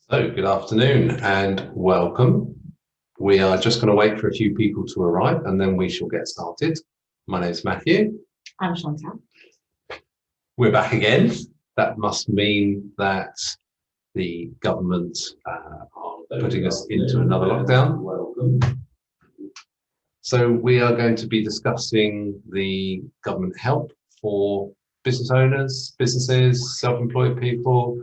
So, good afternoon and welcome. We are just going to wait for a few people to arrive and then we shall get started. My name is Matthew. I'm Chantal. We're back again. That must mean that the government are putting us into another lockdown. Welcome. So we are going to be discussing the government help for business owners, businesses, self-employed people,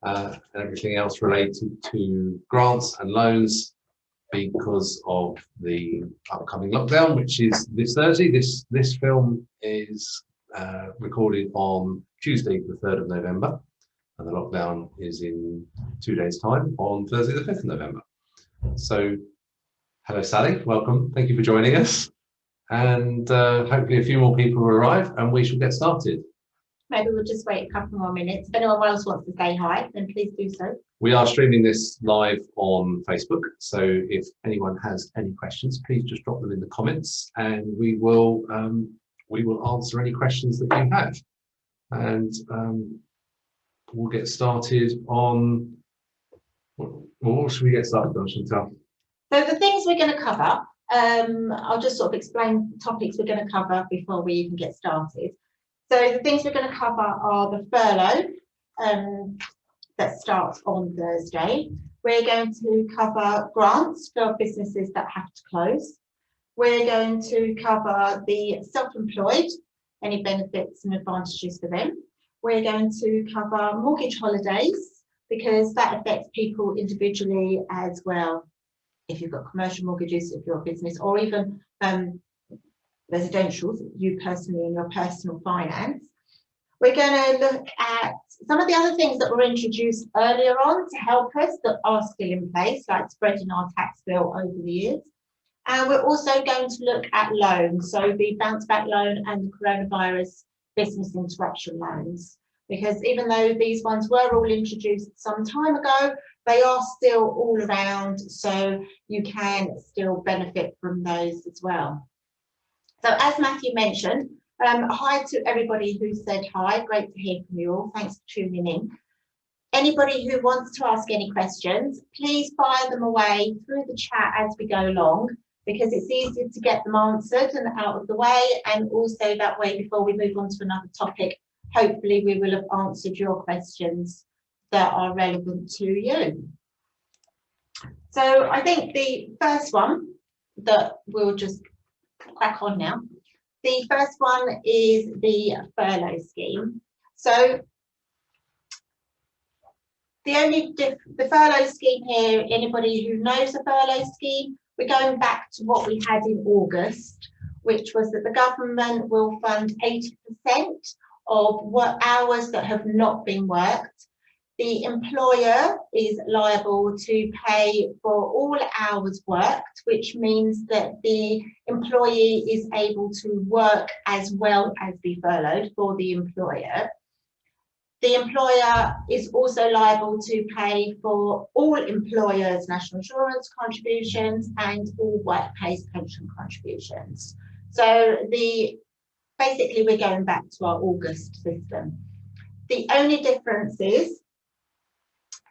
and everything else related to grants and loans because of the upcoming lockdown, which is this Thursday. This film is recorded on Tuesday, the 3rd of November, and the lockdown is in 2 days' time on Thursday, the 5th of November. So, hello, Sally. Welcome. Thank you for joining us. And hopefully a few more people will arrive and we shall get started. Maybe we'll just wait a couple more minutes. If anyone else wants to say hi, then please do so. We are streaming this live on Facebook, so if anyone has any questions, please just drop them in the comments, and we will answer any questions that you have. And we'll get started on. What should we get started on, Chantal? So the things we're going to cover, I'll just sort of explain the topics we're going to cover before we even get started. So the things we're going to cover are the furlough that starts on Thursday. We're going to cover grants for businesses that have to close. We're going to cover the self-employed, any benefits and advantages for them. We're going to cover mortgage holidays because that affects people individually as well. If you've got commercial mortgages, if you're a business, or even residential, you personally in your personal finance. We're going to look at some of the other things that were introduced earlier on to help us that are still in place, like spreading our tax bill over the years. And we're also going to look at loans, so the bounce back loan and the coronavirus business interruption loans, because even though these ones were all introduced some time ago, they are still all around, so you can still benefit from those as well. So as Matthew mentioned, hi to everybody who said hi. Great to hear from you all. Thanks for tuning in. Anybody who wants to ask any questions, please fire them away through the chat as we go along, because it's easier to get them answered and out of the way. And also that way, before we move on to another topic, hopefully we will have answered your questions that are relevant to you. So I think the first one that we'll just crack on now. The first one is the furlough scheme. So the furlough scheme here, anybody who knows the furlough scheme, we're going back to what we had in August, which was that the government will fund 80% of work hours that have not been worked. The employer is liable to pay for all hours worked, which means that the employee is able to work as well as be furloughed for the employer. The employer is also liable to pay for all employers' national insurance contributions and all workplace pension contributions. So basically we're going back to our August system. The only difference is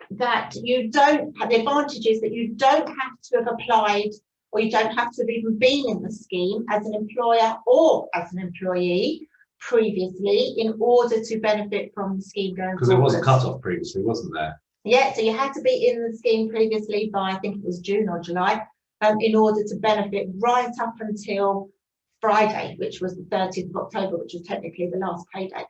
that you don't have the advantages that you don't have to have applied, or you don't have to have even been in the scheme as an employer or as an employee previously in order to benefit from the scheme going forward. Because there was a cut-off previously, wasn't there? Yeah, so you had to be in the scheme previously by, I think it was June or July, in order to benefit right up until Friday, which was the 30th of October, which was technically the last payday.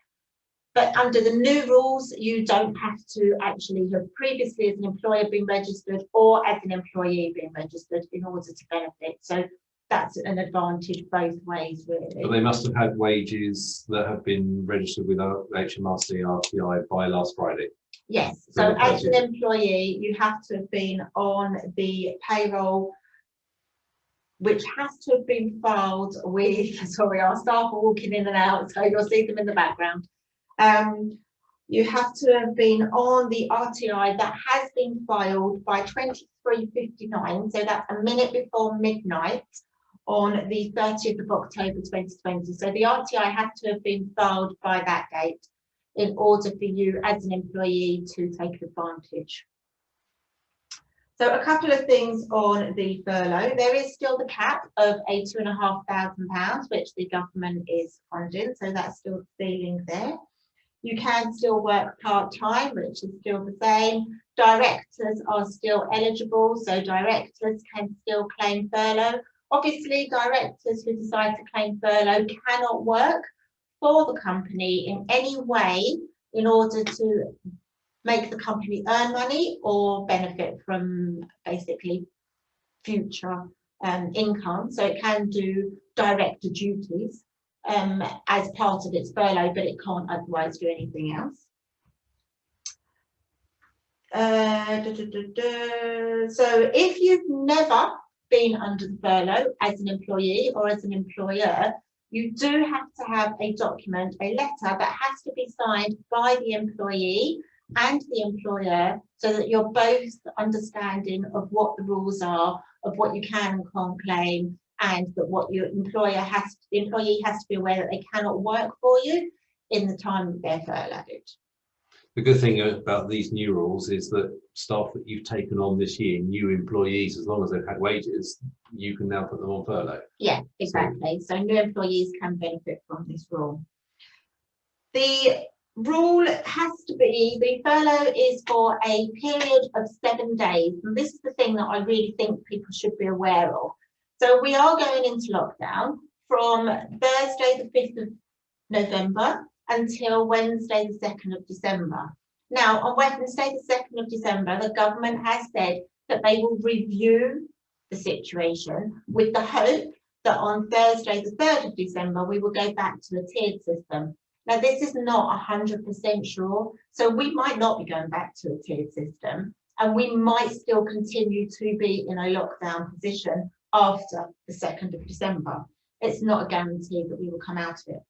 But under the new rules, you don't have to actually have previously as an employer been registered or as an employee being registered in order to benefit. So that's an advantage both ways, really. But they must have had wages that have been registered with HMRC RTI by last Friday. Yes, so as an employee, you have to have been on the payroll, which has to have been filed with, sorry, our staff are walking in and out, so you'll see them in the background. You have to have been on the RTI that has been filed by 23:59, so that's a minute before midnight on the 30th of October 2020. So the RTI had to have been filed by that date in order for you as an employee to take advantage. So a couple of things on the furlough. There is still the cap of a £2,500, which the government is funding. So that's still the ceiling there. You can still work part-time, which is still the same. Directors are still eligible. So directors can still claim furlough. Obviously, directors who decide to claim furlough cannot work for the company in any way in order to make the company earn money or benefit from basically future income. So it can do director duties as part of its furlough, but it can't otherwise do anything else. So if you've never been under the furlough as an employee or as an employer, you do have to have a document, a letter that has to be signed by the employee and the employer, so that you're both understanding of what the rules are, of what you can and can't claim, and that what your employee has to be aware that they cannot work for you in the time that they're furloughed. The good thing about these new rules is that staff that you've taken on this year, new employees, as long as they've had wages, you can now put them on furlough. Yeah, exactly. So new employees can benefit from this rule. The rule has to be, the furlough is for a period of 7 days. And this is the thing that I really think people should be aware of. So we are going into lockdown from Thursday the 5th of November until Wednesday the 2nd of December. Now, on Wednesday the 2nd of December, the government has said that they will review the situation with the hope that on Thursday the 3rd of December, we will go back to the tiered system. Now, this is not 100% sure, so we might not be going back to a tiered system, and we might still continue to be in a lockdown position after the 2nd of December. It's not a guarantee that we will come out of it.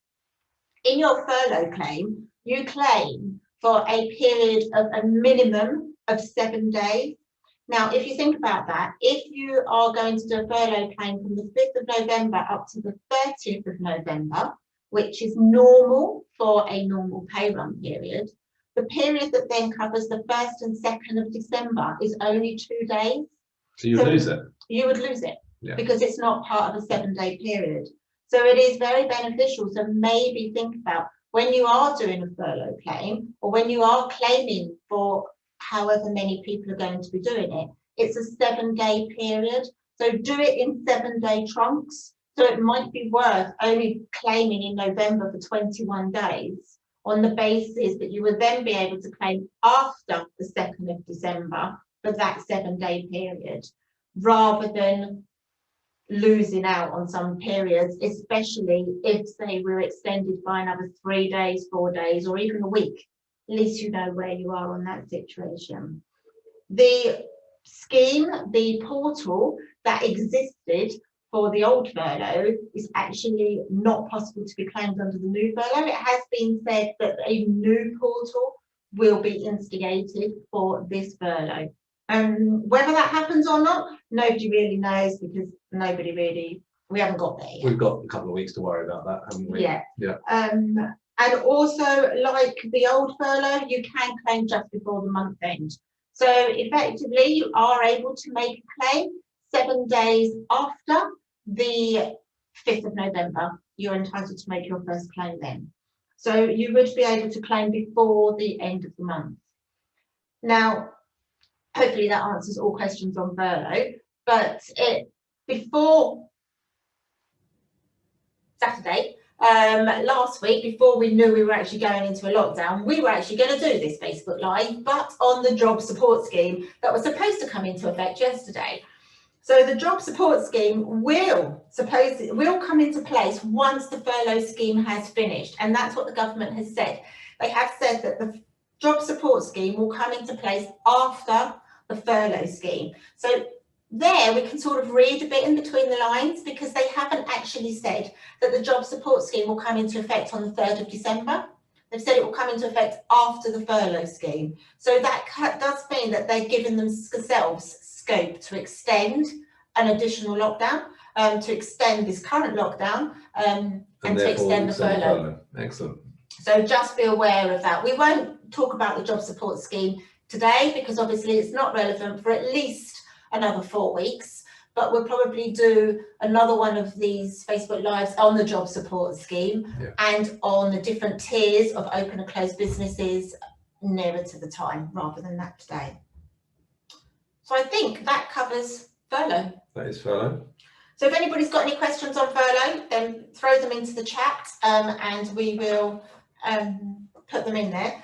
In your furlough claim, you claim for a period of a minimum of 7 days. Now, if you think about that, if you are going to do a furlough claim from the 5th of November up to the 30th of November, which is normal for a normal pay run period, the period that then covers the 1st and 2nd of December is only 2 days. So you lose it. You would lose it, yeah, because it's not part of a 7-day period. So it is very beneficial. So maybe think about when you are doing a furlough claim, or when you are claiming for however many people are going to be doing it, it's a 7-day period. So do it in 7-day chunks. So it might be worth only claiming in November for 21 days on the basis that you will then be able to claim after the 2nd of December for that 7-day period, rather than losing out on some periods, especially if, say, we're extended by another 3 days, 4 days, or even a week. At least you know where you are on that situation. The scheme, the portal that existed for the old furlough is actually not possible to be claimed under the new furlough. It has been said that a new portal will be instigated for this furlough. Whether that happens or not, nobody really knows, because we haven't got there yet. We've got a couple of weeks to worry about that, haven't we? Yeah. Yeah. And also, like the old furlough, you can claim just before the month end. So effectively, you are able to make a claim 7 days after the 5th of November. You're entitled to make your first claim then. So you would be able to claim before the end of the month. Now, hopefully that answers all questions on furlough, but before Saturday, last week, before we knew we were actually going into a lockdown, we were actually going to do this Facebook Live, but on the job support scheme that was supposed to come into effect yesterday. So the job support scheme will come into place once the furlough scheme has finished, and that's what the government has said. They have said that the job support scheme will come into place after the furlough scheme. So there we can sort of read a bit in between the lines, because they haven't actually said that the job support scheme will come into effect on the 3rd of December. They've said it will come into effect after the furlough scheme. So that does mean that they're giving themselves scope to extend an additional lockdown, to extend this current lockdown, and to extend the furlough. Excellent. So just be aware of that. We won't talk about the job support scheme today, because obviously it's not relevant for at least another 4 weeks, but we'll probably do another one of these Facebook Lives on the job support scheme and on the different tiers of open and closed businesses nearer to the time rather than that today. So I think that covers furlough. That is furlough. So if anybody's got any questions on furlough, then throw them into the chat and we will put them in there.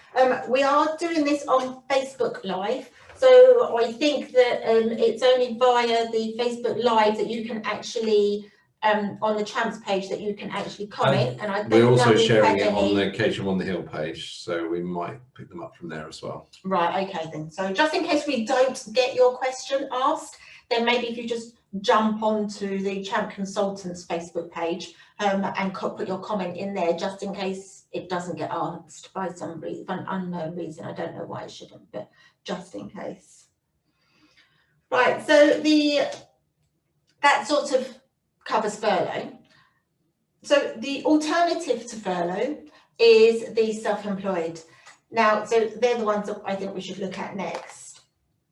We are doing this on Facebook Live. So I think that it's only via the Facebook Live that you can actually, on the Champs page, that you can actually comment. And I don't we're also know sharing it on the Occasion on the Hill page, so we might pick them up from there as well. Right, okay then. So just in case we don't get your question asked, then maybe if you just jump onto the Champ Consultants Facebook page and put your comment in there, just in case it doesn't get asked by some reason, for an unknown reason. I don't know why it shouldn't, but just in case. Right, so that sort of covers furlough. So the alternative to furlough is the self-employed. Now, so they're the ones that I think we should look at next.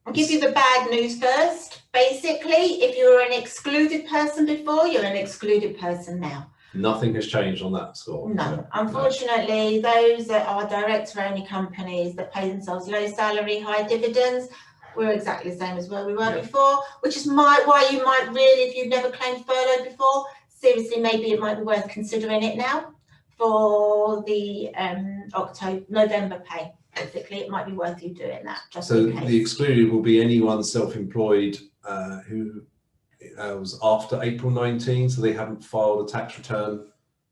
I'll give you the bad news first. Basically, if you were an excluded person before, you're an excluded person now. Nothing has changed on that score. No, unfortunately, those that are director-only companies that pay themselves low salary, high dividends, we're exactly the same as where we were before, which is why you might really, if you've never claimed furlough before, seriously, maybe it might be worth considering it now for the November pay. Basically, it might be worth you doing that. Just so the excluded will be anyone self-employed who was after April 19, so they haven't filed a tax return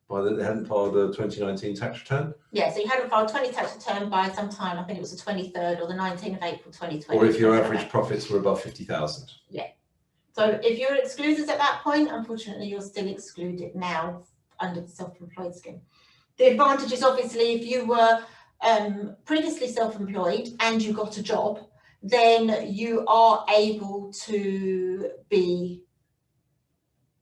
they hadn't filed a 2019 tax return. Yeah, so you hadn't filed 20 tax return by some time. I think it was the 23rd or the 19th of April 2020. Or if your average profits were above 50,000. Yeah. So if you're excluded at that point, unfortunately, you're still excluded now under the self-employed scheme. The advantage is obviously if you were previously self-employed and you got a job, then you are able to be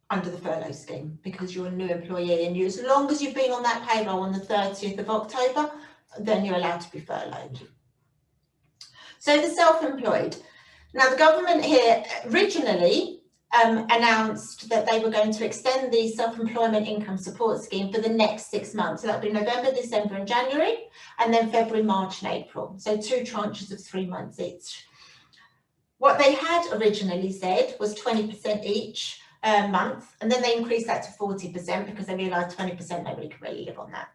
under the furlough scheme because you're a new employee, and as long as you've been on that payroll on the 30th of October, then you're allowed to be furloughed. So the self-employed. Now the government here originally announced that they were going to extend the self-employment income support scheme for the next 6 months. So that would be November, December and January, and then February, March and April. So 2 tranches of 3 months each. What they had originally said was 20% each month, and then they increased that to 40% because they realised 20% nobody could really live on that.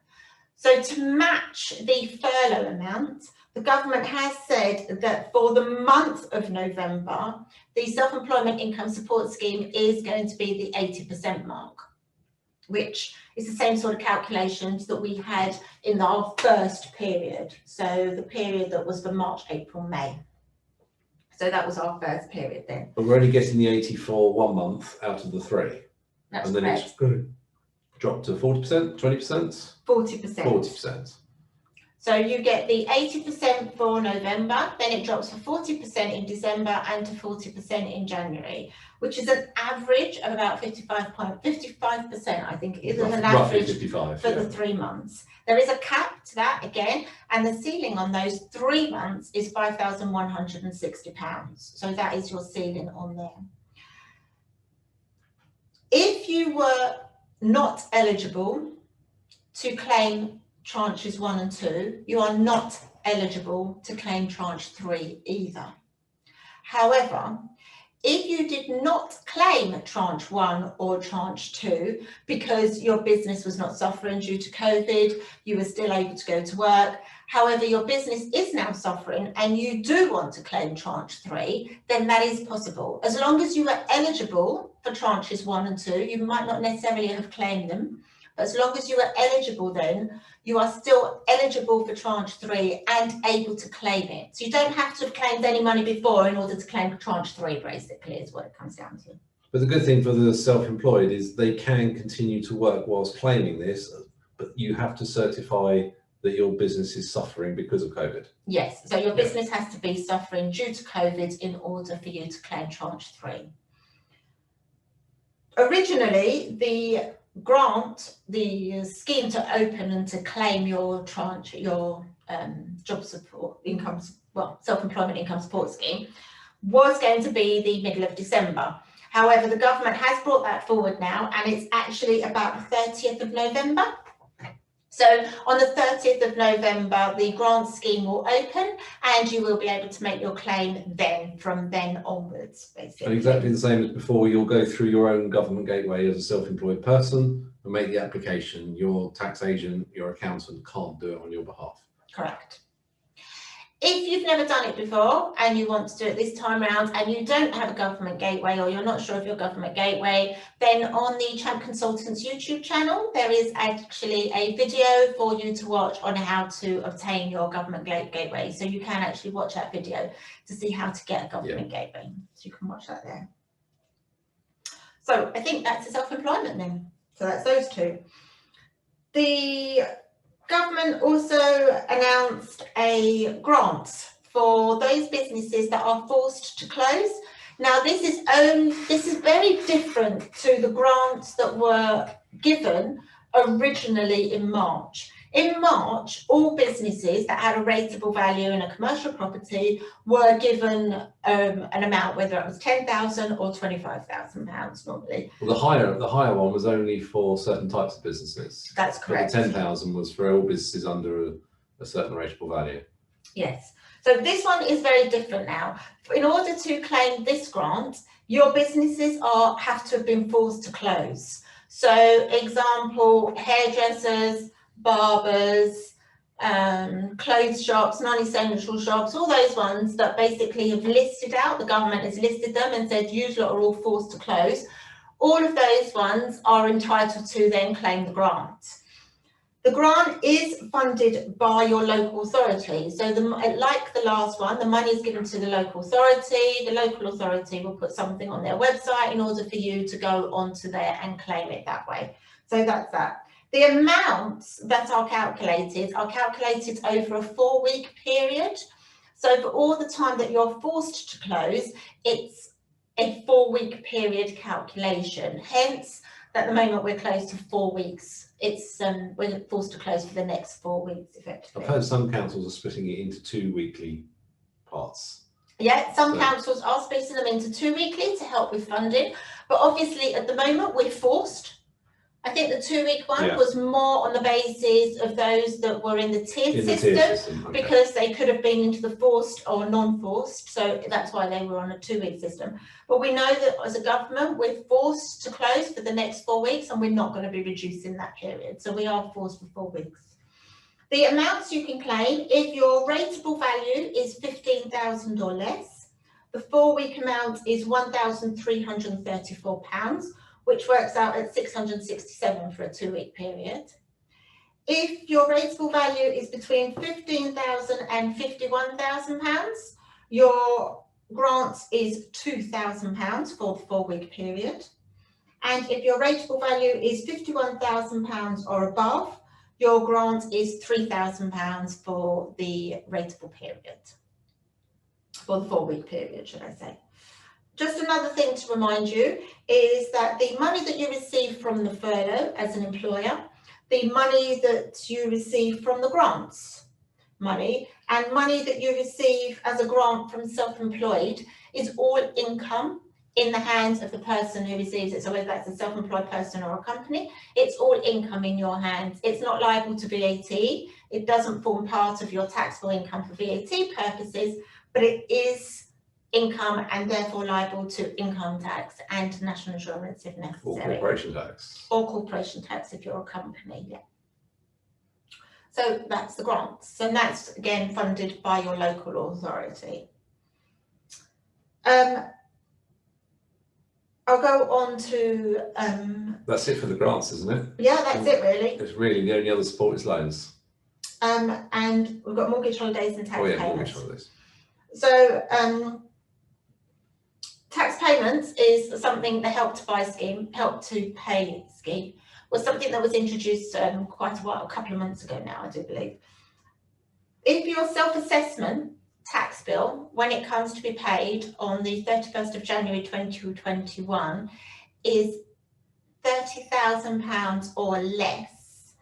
So to match the furlough amount, the government has said that for the month of November, the self-employment income support scheme is going to be the 80% mark, which is the same sort of calculations that we had in our first period. So the period that was for March, April, May. So that was our first period then. But we're only getting the 84 1 month out of the 3. That's and then correct. It's going to drop to 40%, 20%? 40%. 40%. So you get the 80% for November, then it drops for 40% in December and to 40% in January, which is an average of about 55%, I think, is an average 55, for the 3 months. There is a cap to that again, and the ceiling on those 3 months is £5,160. So that is your ceiling on there. If you were not eligible to claim tranches 1 and 2, you are not eligible to claim tranche 3 either. However, if you did not claim tranche 1 or tranche 2 because your business was not suffering due to COVID, you were still able to go to work, however your business is now suffering and you do want to claim tranche 3, then that is possible. As long as you are eligible for tranches 1 and 2, you might not necessarily have claimed them, but as long as you are eligible, then you are still eligible for tranche 3 and able to claim it. So you don't have to have claimed any money before in order to claim tranche 3, basically, is what it comes down to. But the good thing for the self-employed is they can continue to work whilst claiming this, but you have to certify that your business is suffering because of COVID. Yes, so your business has to be suffering due to COVID in order for you to claim tranche 3. Originally, the grant, the scheme to open and to claim your tranche, your job support, income self-employment income support scheme, was going to be the middle of December. However, the government has brought that forward now, and it's actually about the 30th of November. So on the 30th of November, the grant scheme will open, and you will be able to make your claim then, from then onwards, basically. And exactly the same as before, you'll go through your own government gateway as a self-employed person and make the application. Your tax agent, your accountant can't do it on your behalf. Correct. If you've never done it before and you want to do it this time around and you don't have a government gateway, or you're not sure of your government gateway, then on the Champ Consultants YouTube channel, there is actually a video for you to watch on how to obtain your government gateway. So you can actually watch that video to see how to get a government gateway. So you can watch that there. So I think that's the self-employment then. So that's those two. The government also announced a grant for those businesses that are forced to close. Now, this is very different to the grants that were given originally in March. In March, all businesses that had a rateable value in a commercial property were given an amount, whether it was £10,000 or £25,000 normally. Well, the higher one was only for certain types of businesses. That's correct. But the 10,000 was for all businesses under a certain rateable value. Yes. So this one is very different now. In order to claim this grant, your businesses have to have been forced to close. So, example, hairdressers, barbers, clothes shops, non-essential shops, all those ones that basically have listed out, the government has listed them and said you lot are all forced to close. All of those ones are entitled to then claim the grant. The grant is funded by your local authority. So like the last one, the money is given to the local authority. The local authority will put something on their website in order for you to go onto there and claim it that way. So that's that. The amounts that are calculated over a 4-week period. So for all the time that you're forced to close, it's a 4-week period calculation. Hence, at the moment we're closed to 4 weeks. It's we're forced to close for the next 4 weeks, effectively. I've heard some councils are splitting it into 2 weekly parts. Yeah, some councils are splitting them into 2 weekly to help with funding, but obviously at the moment we're forced. I think the 2-week one was more on the basis of those that were in the tiered system, okay, because they could have been into the forced or non-forced, so that's why they were on a 2-week system. But we know that as a government, we're forced to close for the next 4 weeks, and we're not going to be reducing that period. So we are forced for 4 weeks. The amounts you can claim, if your rateable value is £15,000 or less, the 4-week amount is £1,334. Which works out at 667 for a 2-week period. If your rateable value is between £15,000 and £51,000, your grant is £2,000 for the 4-week period. And if your rateable value is £51,000 or above, your grant is £3,000 for the rateable period, for the 4-week period, should I say. Just another thing to remind you is that the money that you receive from the furlough as an employer, the money that you receive from the grants money, and money that you receive as a grant from self-employed is all income in the hands of the person who receives it. So whether that's a self-employed person or a company, it's all income in your hands. It's not liable to VAT. It doesn't form part of your taxable income for VAT purposes, but it is income and therefore liable to income tax and national insurance if necessary. Or corporation tax. Or corporation tax if you're a company, yeah. So that's the grants. And that's, again, funded by your local authority. I'll go on to... That's it for the grants, isn't it? Yeah, that's it, really. It's really the only other support is loans. And we've got mortgage holidays and tax payments. Mortgage holidays. So, tax payments is something, the help to pay scheme, was something that was introduced quite a while, a couple of months ago now, I do believe. If your self-assessment tax bill, when it comes to be paid on the 31st of January 2021, is £30,000 or less,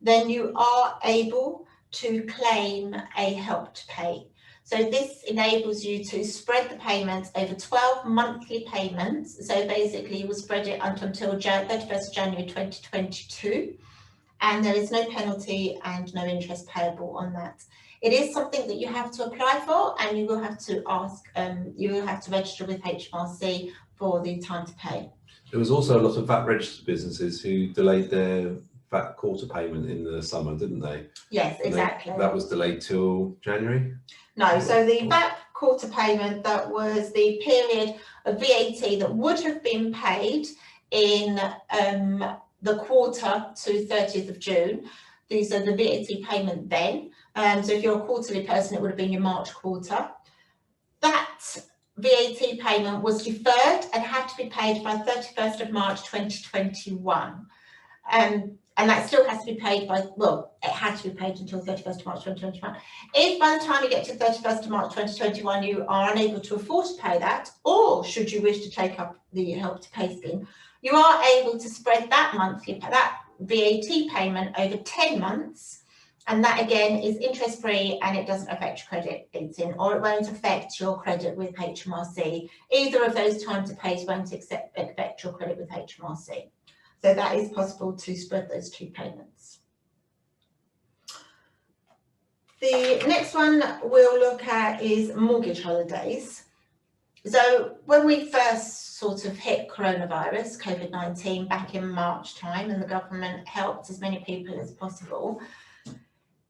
then you are able to claim a help to pay. So this enables you to spread the payments over 12 monthly payments. So basically you will spread it until 31st January 2022. And there is no penalty and no interest payable on that. It is something that you have to apply for, and you will have to ask, you will have to register with HMRC for the time to pay. There was also a lot of VAT registered businesses who delayed their VAT quarter payment in the summer, didn't they? Yes, exactly. That was delayed till January? No, so the VAT quarter payment, that was the period of VAT that would have been paid in the quarter to 30th of June. These are the VAT payment then. So if you're a quarterly person, it would have been your March quarter. That VAT payment was deferred and had to be paid by 31st of March 2021. And that still has to be paid by, well, it had to be paid until 31st of March 2021. If by the time you get to 31st of March 2021, you are unable to afford to pay that, or should you wish to take up the Help to Pay scheme, you are able to spread that VAT payment over 10 months. And that again is interest free, and it doesn't affect your credit rating, or it won't affect your credit with HMRC. Either of those times of pay won't affect your credit with HMRC. So that is possible to spread those two payments. The next one we'll look at is mortgage holidays. So when we first sort of hit coronavirus, COVID-19, back in March time, and the government helped as many people as possible,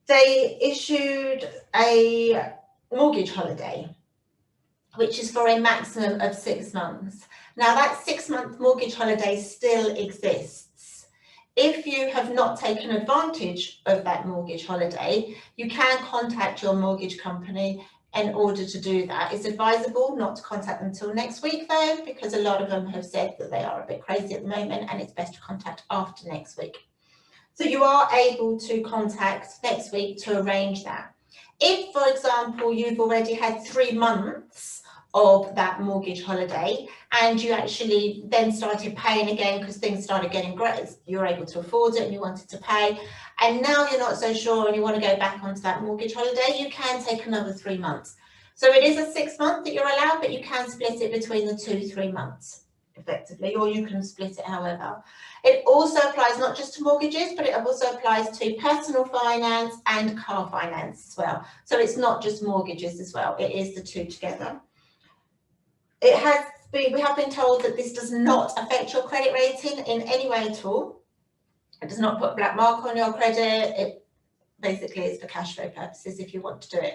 they issued a mortgage holiday, which is for a maximum of 6 months. Now that 6-month mortgage holiday still exists. If you have not taken advantage of that mortgage holiday, you can contact your mortgage company in order to do that. It's advisable not to contact them until next week though, because a lot of them have said that they are a bit crazy at the moment, and it's best to contact after next week. So you are able to contact next week to arrange that. If, for example, you've already had 3 months of that mortgage holiday and you actually then started paying again because things started getting great, you're able to afford it and you wanted to pay, and now you're not so sure and you want to go back onto that mortgage holiday, you can take another 3 months. So it is a 6 month that you're allowed, but you can split it between the 2-3 months effectively, or you can split it however. It also applies not just to mortgages, but it also applies to personal finance and car finance as well. So it's not just mortgages as well, it is the two together. We have been told that this does not affect your credit rating in any way at all. It does not put a black mark on your credit. It basically is for cash flow purposes if you want to do it.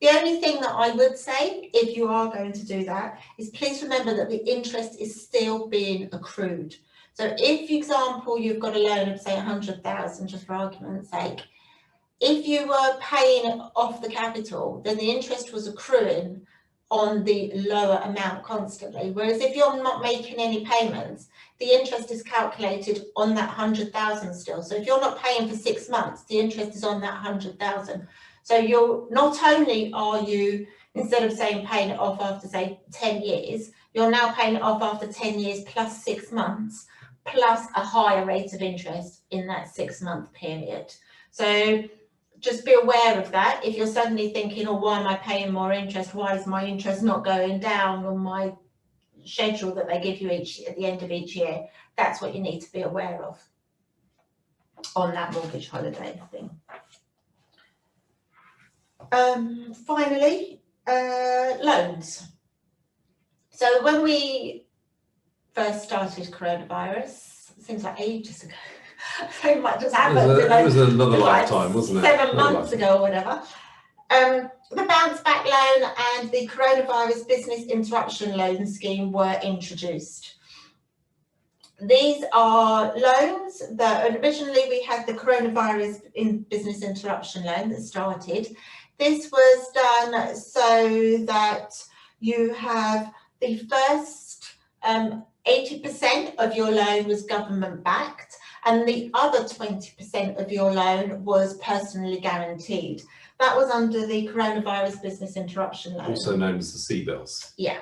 The only thing that I would say, if you are going to do that, is please remember that the interest is still being accrued. So if, for example, you've got a loan of say 100,000, just for argument's sake, if you were paying off the capital, then the interest was accruing on the lower amount constantly. Whereas if you're not making any payments, the interest is calculated on that 100,000 still. So if you're not paying for 6 months, the interest is on that 100,000. So you're not only are you, instead of saying paying it off after say 10 years, you're now paying it off after 10 years plus 6 months, plus a higher rate of interest in that 6 month period. So just be aware of that. If you're suddenly thinking, oh, why am I paying more interest? Why is my interest not going down on my schedule that they give you at the end of each year? That's what you need to be aware of on that mortgage holiday thing. Finally, loans. So when we first started coronavirus, it seems like ages ago, so much has happened. It was another lifetime, wasn't it? 7 months ago or whatever. The bounce back loan and the coronavirus business interruption loan scheme were introduced. These are loans that originally we had the coronavirus business interruption loan that started. This was done so that you have the first 80% of your loan was government backed, and the other 20% of your loan was personally guaranteed. That was under the coronavirus business interruption loan. Also known as the CBILS. Yeah.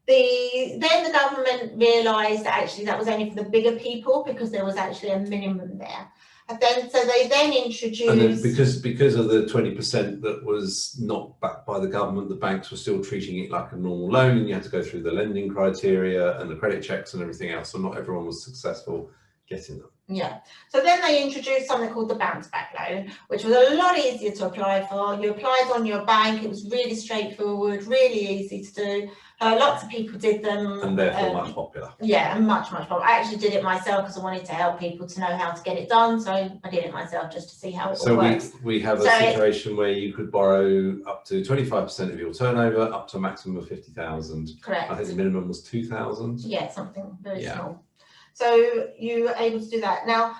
Then the government realised that actually that was only for the bigger people because there was actually a minimum there. And then, so they then introduced. And then because of the 20% that was not backed by the government, the banks were still treating it like a normal loan, and you had to go through the lending criteria and the credit checks and everything else. So not everyone was successful getting them. Yeah. So then they introduced something called the bounce back loan, which was a lot easier to apply for. You applied on your bank. It was really straightforward, really easy to do. Lots of people did them. And therefore much popular. Yeah, and much popular. I actually did it myself because I wanted to help people to know how to get it done. So I did it myself just to see how it all works. So we have a situation where you could borrow up to 25% of your turnover, up to a maximum of 50,000. Correct. I think the minimum was 2,000. Yeah, something very small. So you were able to do that. Now,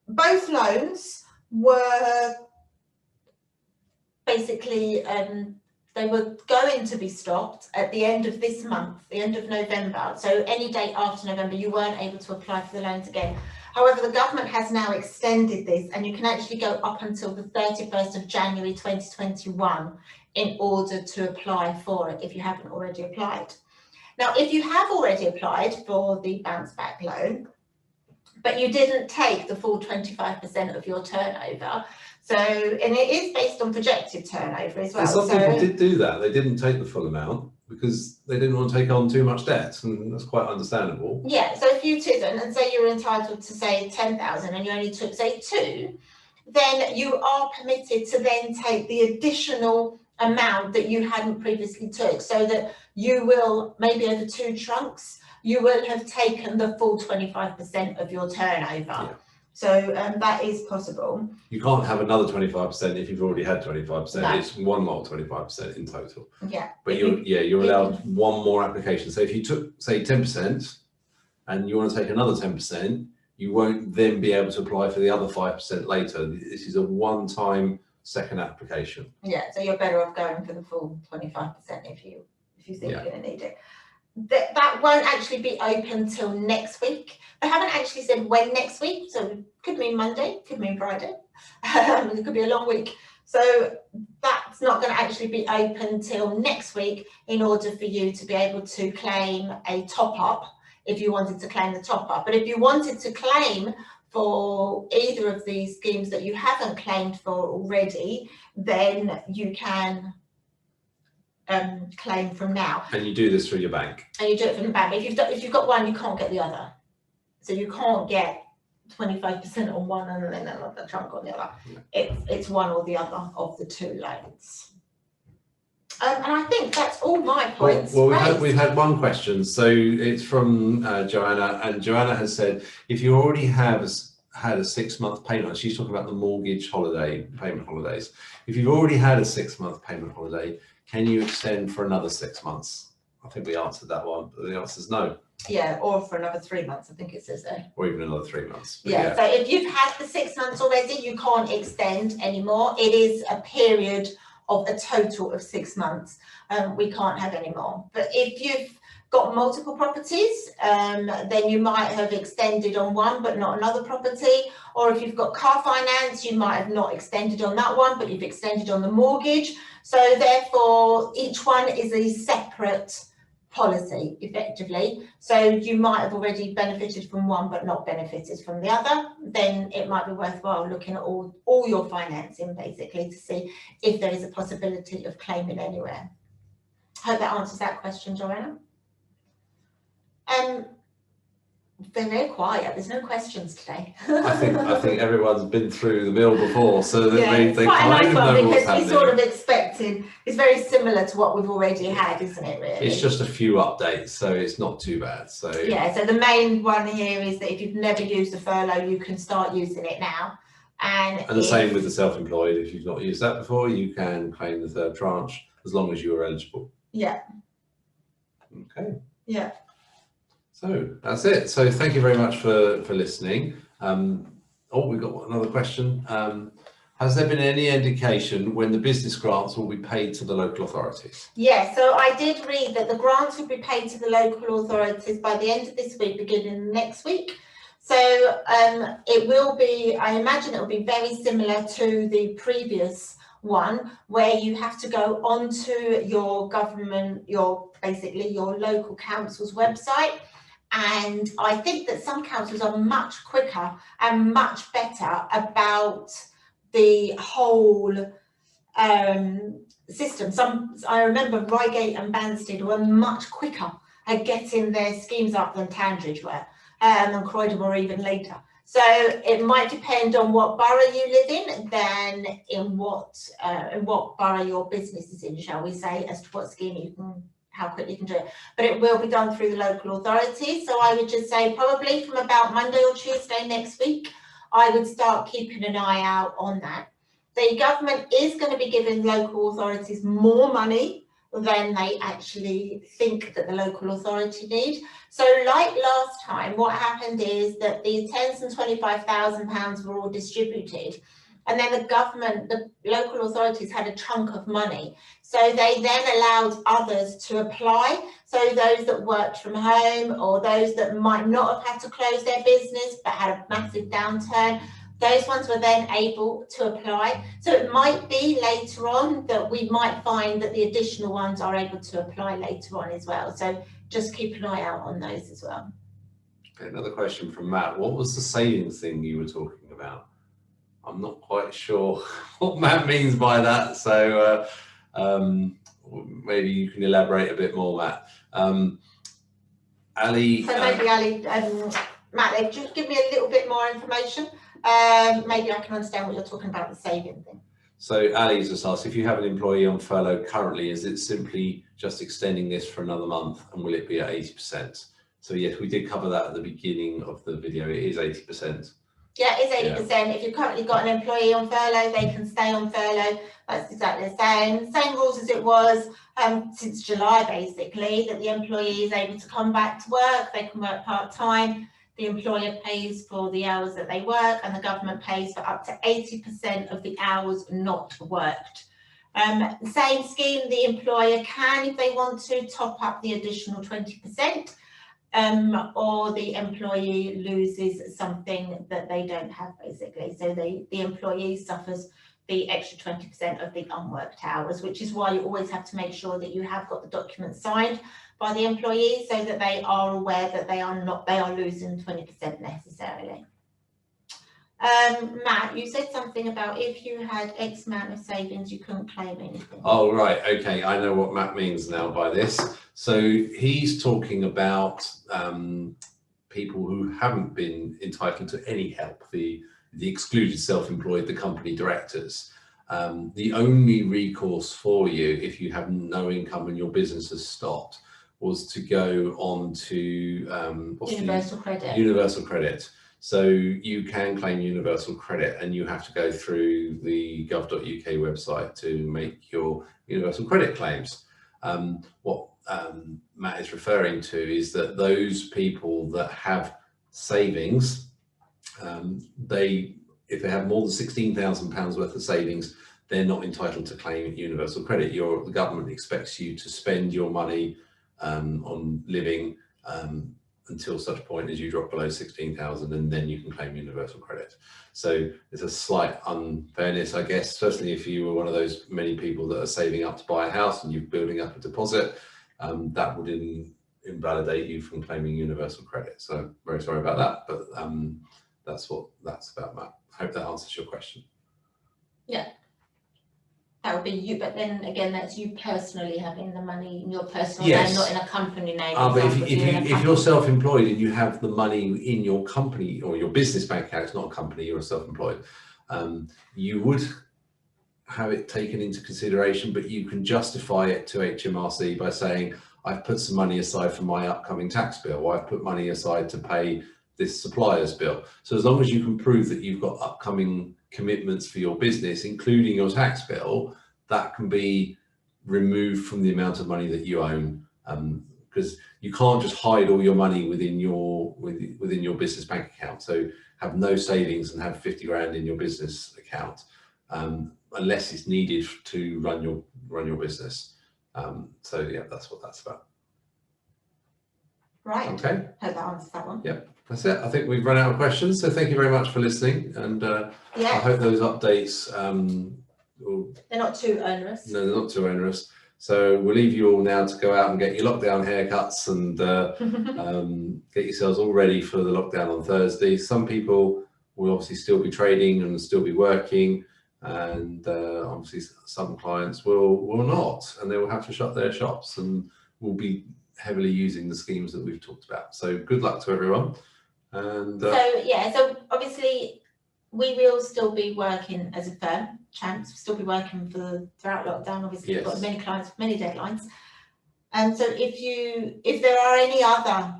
both loans were basically, they were going to be stopped at the end of this month, the end of November. So any date after November, you weren't able to apply for the loans again. However, the government has now extended this, and you can actually go up until the 31st of January 2021 in order to apply for it if you haven't already applied. Now, if you have already applied for the bounce back loan, but you didn't take the full 25% of your turnover, so, and it is based on projected turnover as well. And some people did do that. They didn't take the full amount because they didn't want to take on too much debt, and that's quite understandable. Yeah, so if you didn't, and say you were entitled to say 10,000 and you only took say 2, then you are permitted to then take the additional amount that you hadn't previously took, so that you will, maybe over 2 trunks, you will have taken the full 25% of your turnover. Yeah. So that is possible. You can't have another 25% if you've already had 25%. No. It's one lot of 25% in total. Yeah. But you're allowed one more application. So if you took, say, 10% and you want to take another 10%, you won't then be able to apply for the other 5% later. This is a one-time second application. Yeah, so you're better off going for the full 25% if you think you're going to need it. That won't actually be open till next week. They haven't actually said when next week, so it could mean Monday, could mean Friday. It could be a long week. So that's not going to actually be open till next week in order for you to be able to claim a top-up if you wanted to claim the top-up. But if you wanted to claim for either of these schemes that you haven't claimed for already, then you can claim from now. And you do this through your bank. And you do it from the bank. But if you've got one, you can't get the other. So you can't get 25% on one and then another chunk on the other. Yeah. It's one or the other of the 2 loans. And I think that's all my points. Well, we've had one question. So it's from Joanna, and Joanna has said, if you already have had a 6-month payment, she's talking about the mortgage payment holidays. If you've already had a 6-month payment holiday, can you extend for another 6 months? I think we answered that one, but the answer is no. Yeah, or for another 3 months, I think it says there. Or even another 3 months. Yeah, so if you've had the 6 months already, you can't extend anymore. It is a period of a total of 6 months. We can't have any more. But if you've got multiple properties, then you might have extended on one but not another property. Or if you've got car finance, you might have not extended on that one, but you've extended on the mortgage. So therefore, each one is a separate policy, effectively. So you might have already benefited from one but not benefited from the other. Then it might be worthwhile looking at all your financing, basically, to see if there is a possibility of claiming anywhere. Hope that answers that question, Joanna. They're very quiet. There's no questions today. I think everyone's been through the mill before, so they kind of know what's happening. We sort of expected. It's very similar to what we've already had, isn't it? Really. It's just a few updates, so it's not too bad. So yeah. So the main one here is that if you've never used a furlough, you can start using it now. And the same with the self-employed. If you've not used that before, you can claim the 3rd tranche as long as you are eligible. Yeah. Okay. Yeah. So that's it. So thank you very much for listening. We've got another question. Has there been any indication when the business grants will be paid to the local authorities? Yeah, so I did read that the grants will be paid to the local authorities by the end of this week, beginning next week. So it will be, I imagine it will be very similar to the previous one, where you have to go onto your government, basically your local council's website, And I think that some councils are much quicker and much better about the whole system. I remember Reigate and Banstead were much quicker at getting their schemes up than Tandridge were, and Croydon were even later. So it might depend on what borough you live in, then in what borough your business is in, shall we say, as to what scheme you can, how quickly you can do it. But it will be done through the local authorities. So I would just say probably from about Monday or Tuesday next week, I would start keeping an eye out on that. The government is going to be giving local authorities more money than they actually think that the local authority need. So like last time, what happened is that the £10,000 and £25,000 were all distributed, and then the local authorities had a chunk of money. So they then allowed others to apply. So those that worked from home, or those that might not have had to close their business but had a massive downturn, those ones were then able to apply. So it might be later on that we might find that the additional ones are able to apply later on as well. So just keep an eye out on those as well. Okay, another question from Matt. What was the savings thing you were talking about? I'm not quite sure what Matt means by that. So maybe you can elaborate a bit more, Matt. Ali. So maybe Ali, Matt, just give me a little bit more information. Maybe I can understand what you're talking about, the saving thing. So Ali's just asked, if you have an employee on furlough currently, is it simply just extending this for another month, and will it be at 80%? So yes, we did cover that at the beginning of the video. It is 80%. Yeah, it is 80%. Yeah. If you've currently got an employee on furlough, they can stay on furlough. That's exactly the same. Same rules as it was since July, basically, that the employee is able to come back to work. They can work part-time. The employer pays for the hours that they work, and the government pays for up to 80% of the hours not worked. Same scheme, the employer can, if they want to, top up the additional 20%, or the employee loses something that they don't have, basically. So the employee suffers the extra 20% of the unworked hours, which is why you always have to make sure that you have got the document signed by the employee, so that they are aware that they are losing 20% necessarily. Matt, you said something about if you had X amount of savings, you couldn't claim anything. Oh, right. Okay. I know what Matt means now by this. So he's talking about people who haven't been entitled to any help, the excluded self-employed, the company directors. The only recourse for you if you have no income and your business has stopped was to go on to Universal Credit. Universal Credit. So you can claim Universal Credit, and you have to go through the gov.uk website to make your Universal Credit claims. What Matt is referring to is that those people that have savings, if they have more than £16,000 worth of savings, they're not entitled to claim Universal Credit. The government expects you to spend your money on living until such point as you drop below 16,000, and then you can claim Universal Credit. So there's a slight unfairness, I guess, especially if you were one of those many people that are saving up to buy a house and you're building up a deposit, that would invalidate you from claiming Universal Credit. So very sorry about that, but that's what that's about, Matt. I hope that answers your question. Yeah. That would be you, but then again, that's you personally having the money in your personal name, not in a company name. But if you're self-employed and you have the money in your company or your business bank account, it's not a company, you're self-employed, you would have it taken into consideration, but you can justify it to HMRC by saying, I've put some money aside for my upcoming tax bill, or I've put money aside to pay this supplier's bill. So as long as you can prove that you've got upcoming commitments for your business, including your tax bill, that can be removed from the amount of money that you own, because you can't just hide all your money within your business bank account. So have no savings and have 50 grand in your business account, unless it's needed to run your business. So yeah, that's what that's about. Right. Okay. Hope that answers that one. Yeah. That's it. I think we've run out of questions. So thank you very much for listening. And I hope those updates, they're not too onerous. No, they're not too onerous. So we'll leave you all now to go out and get your lockdown haircuts and get yourselves all ready for the lockdown on Thursday. Some people will obviously still be trading and still be working, and obviously some clients will not, and they will have to shut their shops and will be heavily using the schemes that we've talked about. So good luck to everyone. And so obviously we will still be working as a firm, Champs, still be working throughout lockdown. Obviously, yes. We've got many clients, many deadlines. And so if there are any other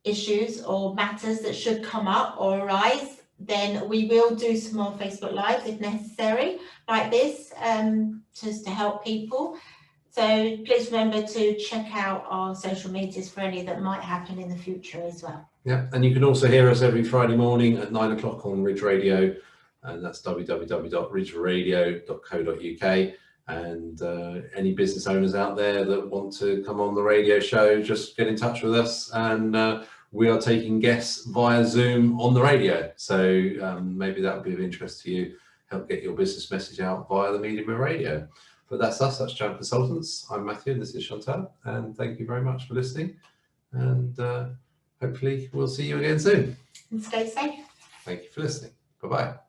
issues or matters that should come up or arise, then we will do some more Facebook Lives if necessary, like this, just to help people. So please remember to check out our social medias for any that might happen in the future as well. Yeah, and you can also hear us every Friday morning at 9 o'clock on Ridge Radio, and that's www.ridgeradio.co.uk. And any business owners out there that want to come on the radio show, just get in touch with us, and we are taking guests via Zoom on the radio. So maybe that would be of interest to you, help get your business message out via the medium of radio. But that's us, that's Champ Consultants. I'm Matthew, and this is Chantal, and thank you very much for listening. And hopefully we'll see you again soon. And stay safe. Thank you for listening. Bye-bye.